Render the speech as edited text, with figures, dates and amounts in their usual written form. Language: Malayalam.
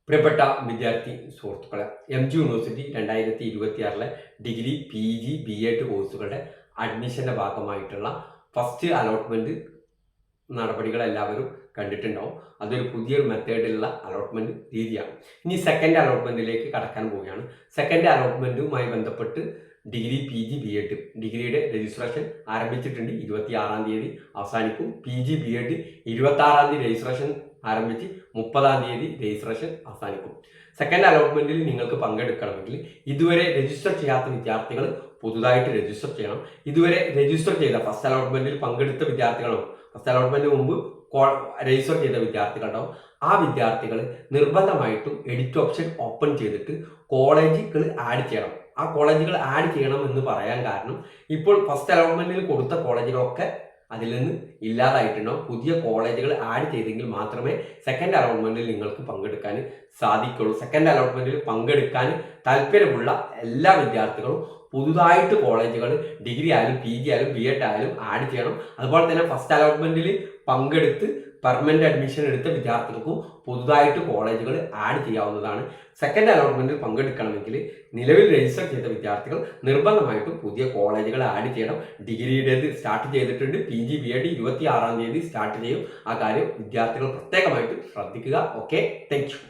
പ്രിയപ്പെട്ട വിദ്യാർത്ഥി സുഹൃത്തുക്കളെ, MG university 2026 degree PG BEd കോഴ്സുകളുടെ അഡ്മിഷന്റെ ഭാഗമായിട്ടുള്ള ഫസ്റ്റ് അലോട്ട്മെന്റ് നടപടികൾ എല്ലാവരും കണ്ടിട്ടുണ്ടാവും. അതൊരു പുതിയൊരു മെത്തേഡിലുള്ള അലോട്ട്മെന്റ് രീതിയാണ്. ഇനി സെക്കൻഡ് അലോട്ട്മെന്റിലേക്ക് കടക്കാൻ പോവുകയാണ്. സെക്കൻഡ് അലോട്ട്മെന്റുമായി ബന്ധപ്പെട്ട് ഡിഗ്രി PG BEd ഡിഗ്രിയുടെ രജിസ്ട്രേഷൻ ആരംഭിച്ചിട്ടുണ്ട്. 26-ാം തീയതി അവസാനിക്കും. PG BEd 26-ാം തീയതി രജിസ്ട്രേഷൻ ആരംഭിച്ച് 30-ാം തീയതി രജിസ്ട്രേഷൻ അവസാനിക്കും. സെക്കൻഡ് അലോട്ട്മെന്റിൽ നിങ്ങൾക്ക് പങ്കെടുക്കണമെങ്കിൽ ഇതുവരെ രജിസ്റ്റർ ചെയ്യാത്ത വിദ്യാർത്ഥികൾ പുതുതായിട്ട് രജിസ്റ്റർ ചെയ്യണം. ഇതുവരെ രജിസ്റ്റർ ചെയ്ത ഫസ്റ്റ് അലോട്ട്മെന്റിൽ പങ്കെടുത്ത വിദ്യാർത്ഥികളും ഫസ്റ്റ് അലോട്ട്മെന്റിന് മുമ്പ് രജിസ്റ്റർ ചെയ്ത വിദ്യാർത്ഥികളുണ്ടാവും. ആ വിദ്യാർത്ഥികൾ നിർബന്ധമായിട്ടും എഡിറ്റ് ഓപ്ഷൻ ഓപ്പൺ ചെയ്തിട്ട് കോളേജുകൾ ആഡ് ചെയ്യണം. ആ കോളേജുകൾ ആഡ് ചെയ്യണം എന്ന് പറയാൻ കാരണം, ഇപ്പോൾ ഫസ്റ്റ് അലോട്ട്മെന്റിൽ കൊടുത്ത കോളേജുകളൊക്കെ അതിൽ നിന്ന് ഇല്ലാതായിട്ടുണ്ടാവും. പുതിയ കോളേജുകൾ ആഡ് ചെയ്തെങ്കിൽ മാത്രമേ സെക്കൻഡ് അലോട്ട്മെന്റിൽ നിങ്ങൾക്ക് പങ്കെടുക്കാൻ സാധിക്കുള്ളൂ. സെക്കൻഡ് അലോട്ട്മെന്റിൽ പങ്കെടുക്കാൻ താല്പര്യമുള്ള എല്ലാ വിദ്യാർത്ഥികളും പുതുതായിട്ട് കോളേജുകൾ ഡിഗ്രി ആയാലും PG ആയാലും BEd ആയാലും ആഡ് ചെയ്യണം. അതുപോലെ തന്നെ ഫസ്റ്റ് അലോട്ട്മെന്റിൽ പങ്കെടുത്ത് പെർമനന്റ് അഡ്മിഷൻ എടുത്ത വിദ്യാർത്ഥികൾക്കും പുതുതായിട്ട് കോളേജുകൾ ആഡ് ചെയ്യാവുന്നതാണ്. സെക്കൻഡ് അലോട്ട്മെന്റിൽ പങ്കെടുക്കണമെങ്കിൽ നിലവിൽ രജിസ്റ്റർ ചെയ്ത വിദ്യാർത്ഥികൾ നിർബന്ധമായിട്ടും പുതിയ കോളേജുകൾ ആഡ് ചെയ്യണം. ഡിഗ്രിയുടേത് സ്റ്റാർട്ട് ചെയ്തിട്ടുണ്ട്. PG BEd 26-ാം തീയതി സ്റ്റാർട്ട് ചെയ്യും. ആ കാര്യം വിദ്യാർത്ഥികൾ പ്രത്യേകമായിട്ട് ശ്രദ്ധിക്കുക. Okay, thank you.